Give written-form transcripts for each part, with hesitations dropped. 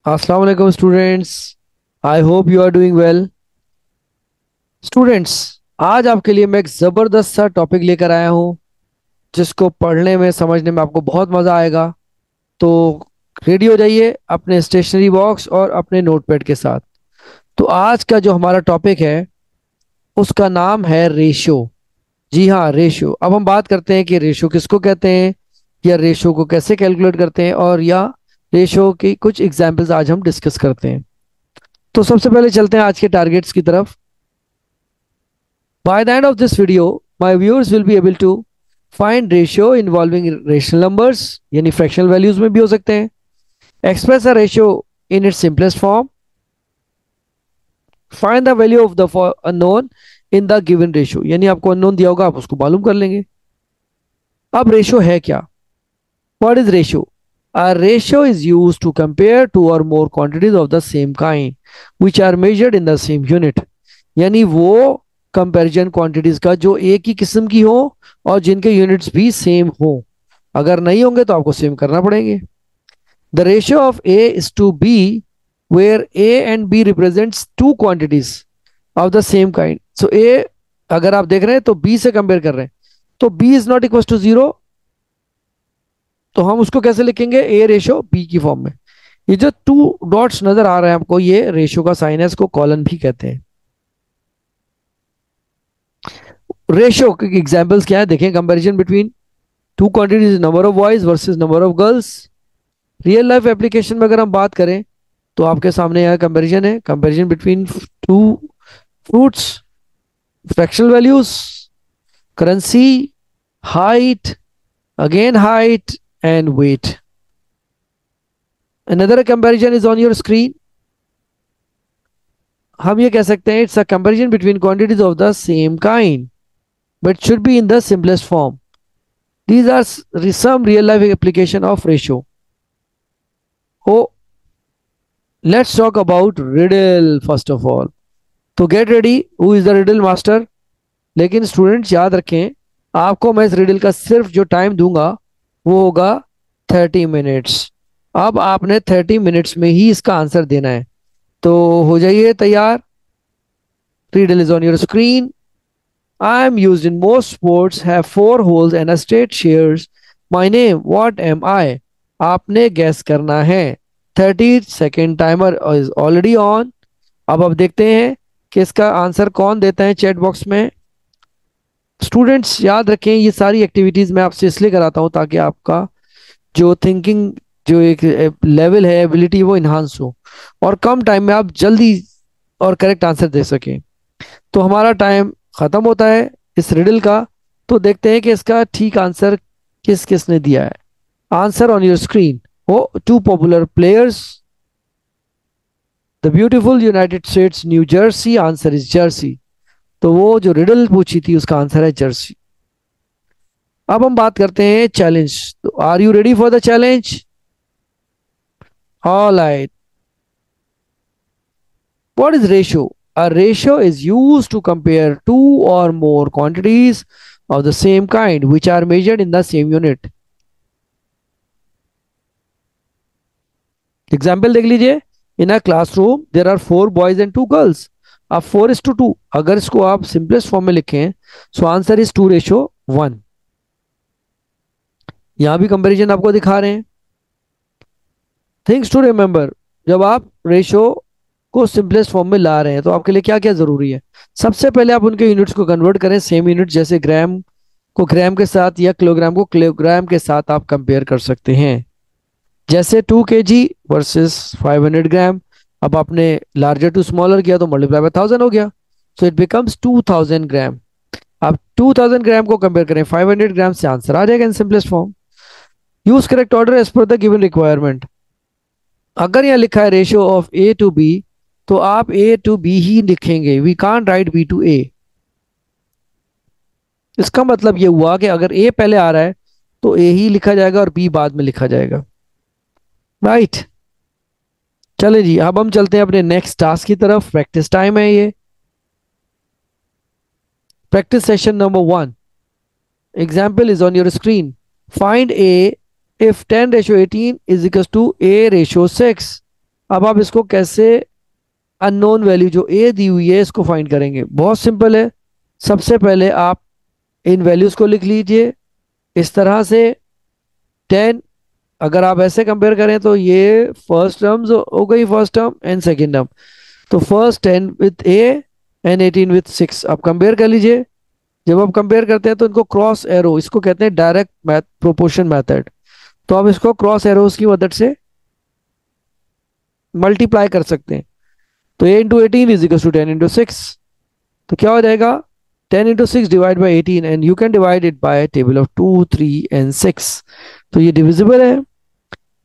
अस्सलाम वालेकुम students. I hope you are doing well. Students, आज आपके लिए मैं एक ज़बरदस्त सा टॉपिक लेकर आया हूँ जिसको पढ़ने में समझने में आपको बहुत मज़ा आएगा। तो रेडी हो जाइए अपने स्टेशनरी बॉक्स और अपने नोटपैड के साथ। तो आज का जो हमारा टॉपिक है उसका नाम है रेशो। जी हाँ, रेशो। अब हम बात करते हैं कि रेशो किसको कहते हैं, या रेशो को कैसे कैलकुलेट करते हैं, और या रेशो की कुछ एग्जाम्पल्स आज हम डिस्कस करते हैं। तो सबसे पहले चलते हैं आज के टारगेट्स की तरफ। By the end of this video, my viewers will be able to find ratio involving rational numbers, यानी fractional values में भी हो सकते हैं, express a ratio in its simplest form, find the value of the unknown in the given ratio, यानी आपको unknown दिया होगा आप उसको मालूम कर लेंगे। अब रेशियो है क्या? What is ratio? A ratio is used to compare two or more quantities of the same kind which are measured in the same unit। यानी वो कंपैरिजन क्वांटिटीज का जो एक ही किस्म की हो और जिनके यूनिट्स भी सेम हो। अगर नहीं होंगे तो आपको सेम करना पड़ेंगे। The ratio of A is to B where A and B represents two quantities of the same kind. So A अगर आप देख रहे हैं तो बी से कंपेयर कर रहे हैं, तो B is not equal to zero, तो हम उसको कैसे लिखेंगे? ए रेशो बी की फॉर्म में। ये जो टू डॉट्स नजर आ रहे हैं आपको, ये रेशो का साइन है, इसको कॉलन भी कहते हैं। रेशो के एग्जांपल्स क्या है देखें। Comparison between two quantities, number of boys versus number of girls. Real life application में अगर हम बात करें तो आपके सामने यह कंपैरिजन है, comparison between two fruits, fractional values, currency, height, again height and weight. Another comparison is on your screen. हम ये कह सकते हैं it's a comparison between quantities of the same kind but should be in the simplest form. These are some real life application of ratio. Oh, let's talk about riddle first of all. तो get ready, who is the riddle master? लेकिन students याद रखें, आपको मैं इस riddle का सिर्फ जो टाइम दूंगा वो होगा 30 मिनट्स। अब आपने 30 मिनट्स में ही इसका आंसर देना है। तो हो जाइए तैयार। Riddle is on your screen. I am used in most sports, have four holes and a straight shears. My name, what am I? आपने गैस करना है। 30 second timer is already on. अब देखते हैं कि इसका आंसर कौन देता है चैट बॉक्स में। स्टूडेंट्स याद रखें, ये सारी एक्टिविटीज मैं आपसे इसलिए कराता हूँ ताकि आपका जो थिंकिंग, जो एक लेवल है, एबिलिटी, वो इन्हांस हो और कम टाइम में आप जल्दी और करेक्ट आंसर दे सकें। तो हमारा टाइम खत्म होता है इस रिडल का। तो देखते हैं कि इसका ठीक आंसर किस किस ने दिया है। Answer on your screen. Oh, two popular players, the beautiful United States New Jersey. Answer is Jersey. तो वो जो रिडल पूछी थी उसका आंसर है जर्सी। अब हम बात करते हैं चैलेंज। तो are you ready for the challenge? Alright. What is ratio? A ratio is used to compare two or more quantities of the same kind which are measured in the same unit. Example देख लीजिए। In a classroom there are four boys and two girls. अब 4:2, अगर इसको आप simplest form में लिखें so answer is 2:1। यहां भी कंपैरिजन आपको दिखा रहे हैं। थिंग्स टू रिमेंबर, जब आप रेशियो को सिंपलेस्ट फॉर्म में ला रहे हैं तो आपके लिए क्या क्या जरूरी है। सबसे पहले आप उनके यूनिट्स को कन्वर्ट करें सेम यूनिट, जैसे ग्राम को ग्राम के साथ या किलोग्राम को किलोग्राम के साथ आप कंपेयर कर सकते हैं। जैसे 2 kg वर्सेस 500 ग्राम। अब आपने लार्जर टू स्मॉलर किया तो मल्टीप्लाई बाय 1000 हो गया, सो इट बिकम्स 2000 ग्राम। अब 2000 ग्राम को कंपेयर करें 500 ग्राम से, आंसर आ जाएगा in simplest form. Use correct order as per the given requirement. अगर यहाँ लिखा है ratio of A to B तो आप ए टू बी ही लिखेंगे। We can't write B to A. इसका मतलब ये हुआ कि अगर ए पहले आ रहा है तो ए ही लिखा जाएगा और बी बाद में लिखा जाएगा। राइट। चले जी, अब हम चलते हैं अपने नेक्स्ट टास्क की तरफ। प्रैक्टिस टाइम है ये। Practice session number 1। Example is on your screen. Find A if 10:18 is equals to a ratio 6। अब आप इसको कैसे अननोन वैल्यू जो ए दी हुई है इसको फाइंड करेंगे? बहुत सिंपल है। सबसे पहले आप इन वैल्यूज को लिख लीजिए इस तरह से। 10, अगर आप ऐसे कंपेयर करें तो ये फर्स्ट टर्म्स हो गई, first term and second term. तो first 10 with A and 18 with 6 आप कंपेयर कर लीजिए। जब आप कंपेयर करते हैं तो इनको क्रॉस एरो, इसको कहते हैं डायरेक्ट मैथ प्रोपोर्शन मेथड। तो आप इसको क्रॉस एरोस की मदद से मल्टीप्लाई कर सकते हैं। तो A into 18 is equal to 10 into 6। तो क्या हो जाएगा? 10 into 6 divide by 18 and you can divide it by table of 2, 3 and 6। तो ये डिविजिबल है।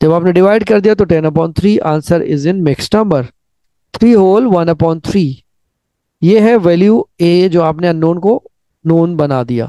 जब आपने डिवाइड कर दिया तो 10/3 answer is in mixed number. 3 whole 1/3 ये है वैल्यू ए जो आपने अननोन को नोन बना दिया।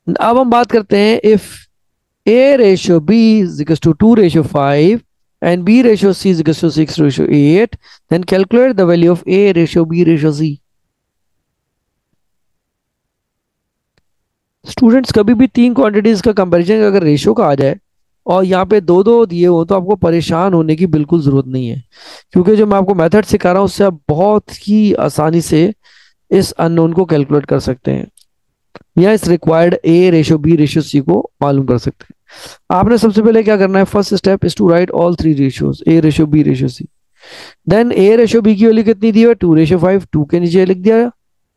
अब हम बात करते हैं if A ratio B is equals to 2 ratio 5 and B ratio C is equals to 6 ratio 8, then calculate the value of A ratio B ratio C. Students कभी भी तीन क्वांटिटीज का कंपैरिजन अगर रेशियो का आ जाए और यहाँ पे दो दो दिए हो तो आपको परेशान होने की बिल्कुल जरूरत नहीं है, क्योंकि जो मैं आपको मेथड सिखा रहा हूँ उससे आप बहुत ही आसानी से इस अननोन को कैलकुलेट कर सकते हैं या इस required A ratio B ratio C को मालूम कर सकते हैं। आपने सबसे पहले क्या करना है? First step is to write all three ratios, A ratio B ratio C. Then A ratio B की वैल्यू कितनी दी है? 2:5। 2 के नीचे लिख दिया,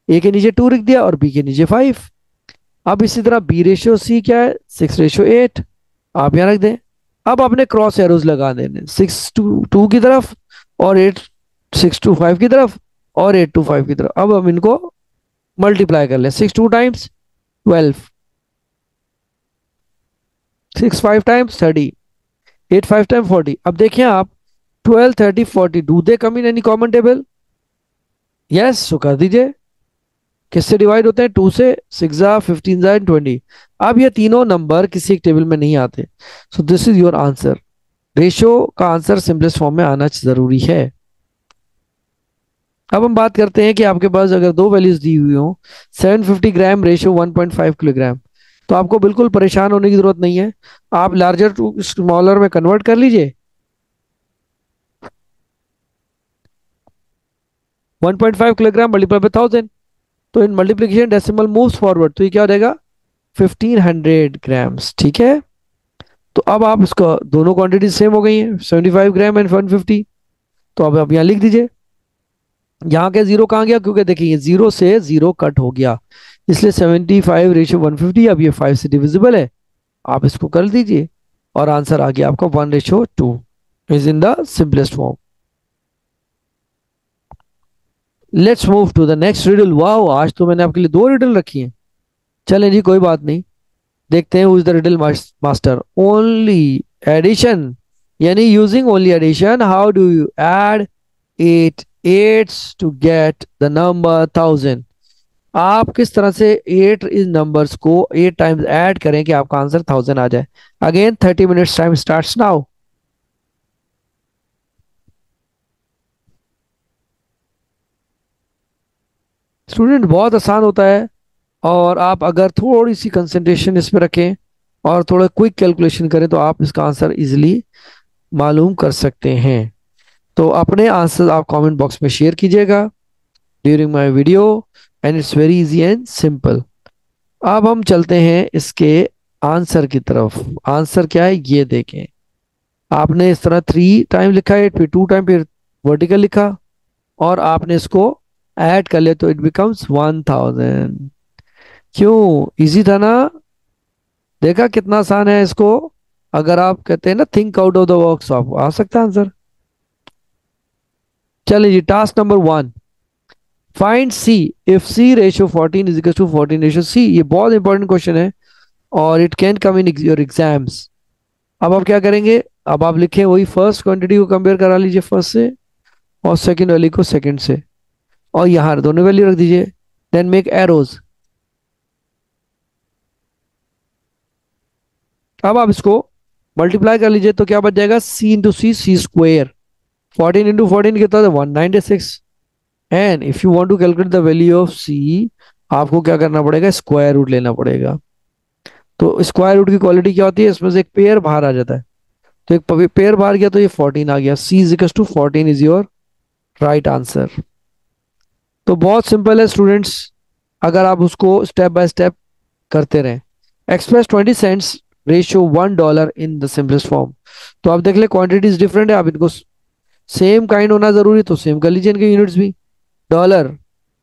ए के नीचे 2 लिख दिया और बी के नीचे 5। अब इसी तरह बी रेशियो सी क्या है? 6:8 आप यहाँ रख दें। अब आपने क्रॉस एरोज लगा देने, 6 to 2 की तरफ और 6 to 5 की तरफ और 8 to 5 की तरफ। अब हम इनको मल्टीप्लाई कर लें। 6 2 टाइम्स 12, 6 5 टाइम्स 30, 8 5 टाइम 40। अब देखिए आप 12 30 40 do they come in any common table? Yes, तो कर दीजिए। किससे डिवाइड होते हैं? 2 से। 6 जा 15 जा 20। अब ये तीनों नंबर किसी एक टेबल में नहीं आते। So this is your answer. Ratio का आंसर सिंपलेस्ट फॉर्म में आना जरूरी है। अब हम बात करते हैं कि आपके पास अगर दो वैल्यूज दी हुई हो, 750 ग्राम रेशियो 1.5 किलोग्राम, तो आपको बिल्कुल परेशान होने की जरूरत नहीं है। आप लार्जर टू स्मॉलर में कन्वर्ट कर लीजिए। 1.5 किलोग्राम मल्टीप्लाई बाय 1000, तो in multiplication decimal moves forward, तो ये क्या हो जाएगा? 1500 ग्राम्स। ठीक है, तो अब आप इसका दोनों क्वांटिटी सेम हो गई हैं, 75 ग्राम एंड 150। तो अब आप यहाँ लिख दीजिए। यहाँ के जीरो कहाँ गया? क्योंकि देखिए ये जीरो से जीरो कट हो गया, इसलिए 75 रेशियो 150। अब ये 5 से डिविजिबल है, आप इसको कर दीजिए और आंसर आ गया आपका 1:2 is in the simplest form. Let's move to the next riddle. Wow, आज तो मैंने आपके लिए दो रिडल रखी हैं। चलें जी, कोई बात नहीं। देखते हैं who is the riddle master. Only addition, यानी using only addition, how do you add 8 8s to get the number 1000? आप किस तरह से 8 इन नंबर्स को 8 टाइम्स ऐड करें कि आपका आंसर 1000 आ जाए? Again 30 minutes time starts now. Student, बहुत आसान होता है और आप अगर थोड़ी सी कंसंट्रेशन इस पे रखें और थोड़ा क्विक कैलकुलेशन करें तो आप इसका आंसर इजीली मालूम कर सकते हैं। तो अपने आंसर आप कमेंट बॉक्स में शेयर कीजिएगा during my video, and it's very easy and simple. अब हम चलते हैं इसके आंसर की तरफ। आंसर क्या है ये देखें। आपने इस तरह 3 टाइम लिखा है, फिर 2 टाइम, फिर वर्टिकल लिखा और आपने इसको ऐड कर लिया तो इट बिकम्स 1000। क्यों? इजी था ना? देखा कितना आसान है इसको। अगर आप कहते हैं ना think out of the box, आप आ सकता है आंसर। चलिए जी, task number 1, find C if C ratio 14 is equal to 14 ratio C. ये बहुत इंपॉर्टेंट क्वेश्चन है और it can come in your exams. अब आप क्या करेंगे? अब आप लिखें वही फर्स्ट क्वांटिटी को कंपेयर करा लीजिए फर्स्ट से और सेकंड वैल्यू को सेकंड से और यहाँ दोनों वैल्यू रख दीजिए। Then make arrows. अब आप इसको मल्टीप्लाई कर लीजिए तो क्या बच जाएगा? C into C, C square. 14 into 14 कितना था? 196। And if you want to calculate the value of C, आपको क्या करना पड़ेगा? स्क्वायर रूट लेना पड़ेगा। तो स्क्वायर रूट की क्वालिटी क्या होती है? इसमें से एक पेयर बाहर आ जाता है। तो एक पेयर बाहर गया तो ये 14 आ गया। C is equal to 14 is your right answer. तो बहुत सिंपल है स्टूडेंट्स, अगर आप उसको स्टेप बाय स्टेप करते रहें। Express 20 cents ratio $1 in the simplest form. तो आप देख ले क्वांटिटीज डिफरेंट है, आप इनको सेम काइंड होना जरूरी, तो सेम कर लीजिए इनके यूनिट्स भी। डॉलर,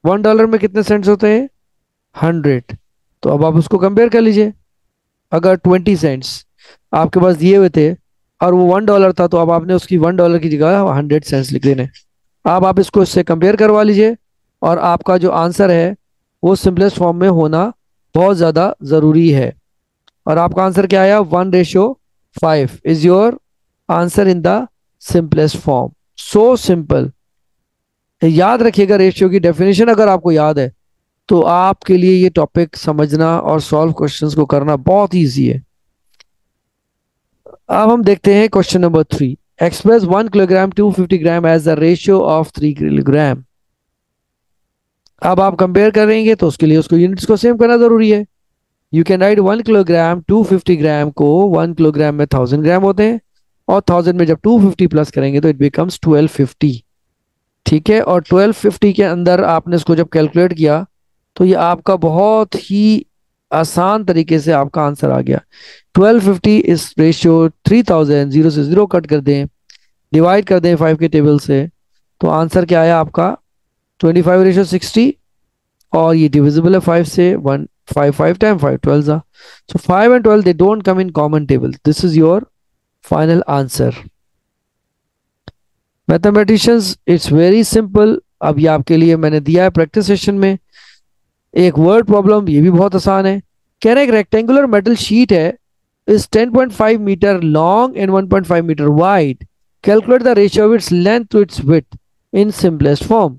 $1 में कितने सेंट्स होते हैं? 100। तो अब आप उसको कंपेयर कर लीजिए। अगर 20 सेंट्स आपके पास दिए हुए थे और वो $1 था, तो अब आपने उसकी $1 की जगह 100 सेंट्स लिख देने। अब आप इसको इससे कंपेयर करवा लीजिए और आपका जो आंसर है वो सिंपलेस्ट फॉर्म में होना बहुत ज़्यादा ज़रूरी है। और आपका आंसर क्या आया? 1:5 is your answer in the simplest form. So simple. याद रखिएगा रेशियो की डेफिनेशन अगर आपको याद है तो आपके लिए ये टॉपिक समझना और सॉल्व क्वेश्चंस को करना बहुत ईजी है। अब हम देखते हैं question number 3। Express 1 kilogram 250 gram as the ratio of 3 kilogram. अब आप कंपेयर करेंगे तो उसके लिए उसको यूनिट्स को सेम करना जरूरी है। यू कैन राइट 1 किलोग्राम 250 ग्राम को 1 किलोग्राम में 1000 ग्राम होते हैं, और 1000 में जब 250 प्लस करेंगे तो इट बिकम्स 1250। ठीक है, और 1250 के अंदर आपने इसको जब कैलकुलेट किया तो ये आपका बहुत ही आसान तरीके से आपका आंसर आ गया। 1250 इस रेशियो 3000, जीरो से जीरो कट कर दें, डिवाइड कर दें 5 के टेबल से, तो आंसर क्या आया आपका? 25:60। और ये डिविजिबल है 5 से। 1 5 5 टाइम 5 12 जा। So 5 and 12 they don't come in common table. This is your final answer. Mathematicians it's very simple. अब ये आपके लिए मैंने दिया है प्रैक्टिस सेशन में एक वर्ड प्रॉब्लम, ये भी बहुत आसान है। कह रहे हैं एक रेक्टेंगुलर मेटल शीट है, is 10.5 metre long and 1.5 metre wide. Calculate the ratio of its length to its width in simplest form.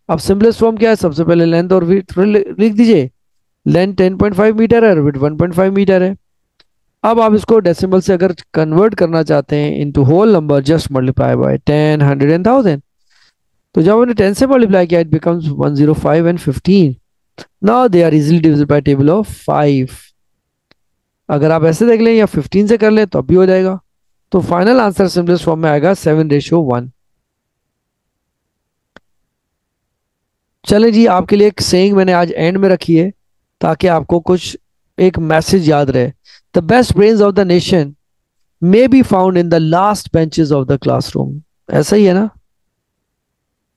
अब सिंपलेस्ट फॉर्म क्या है? सबसे पहले लेंथ और विड्थ लिख दीजिए। लेंथ 10.5 मीटर है और विड्थ 1.5 मीटर है। अब आप इसको डेसिमल से अगर कन्वर्ट करना चाहते हैं into whole number, just multiply by 10, 100 and 1000। तो जब हमने 10 से मल्टीप्लाई किया it becomes 105 and 15। Now they are easily divisible by table of 5। अगर आप ऐसे देख लें या 15 से कर लें तो भी हो जाएगा। तो फाइनल आंसर सिंपलेस्ट फॉर्म में आएगा 7:1। चलें जी, आपके लिए एक सेइंग मैंने आज एंड में रखी है ताकि आपको कुछ एक मैसेज याद रहे। The best brains of the nation may be found in the last benches of the classroom. ऐसा ही है ना,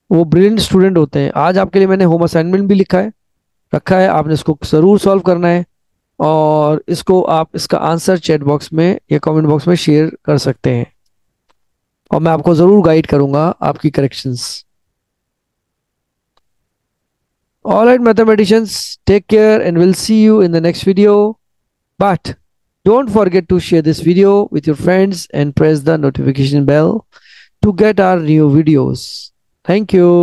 वो ब्रिलियंट स्टूडेंट होते हैं। आज आपके लिए मैंने होम असाइनमेंट भी लिखा है रखा है, आपने इसको जरूर सॉल्व करना है और इसको आप इसका आंसर चैट बॉक्स में या कमेंट बॉक्स में शेयर कर सकते हैं और मैं आपको जरूर गाइड करूंगा आपकी corrections. All right, mathematicians, take care and we'll see you in the next video. But don't forget to share this video with your friends and press the notification bell to get our new videos. Thank you.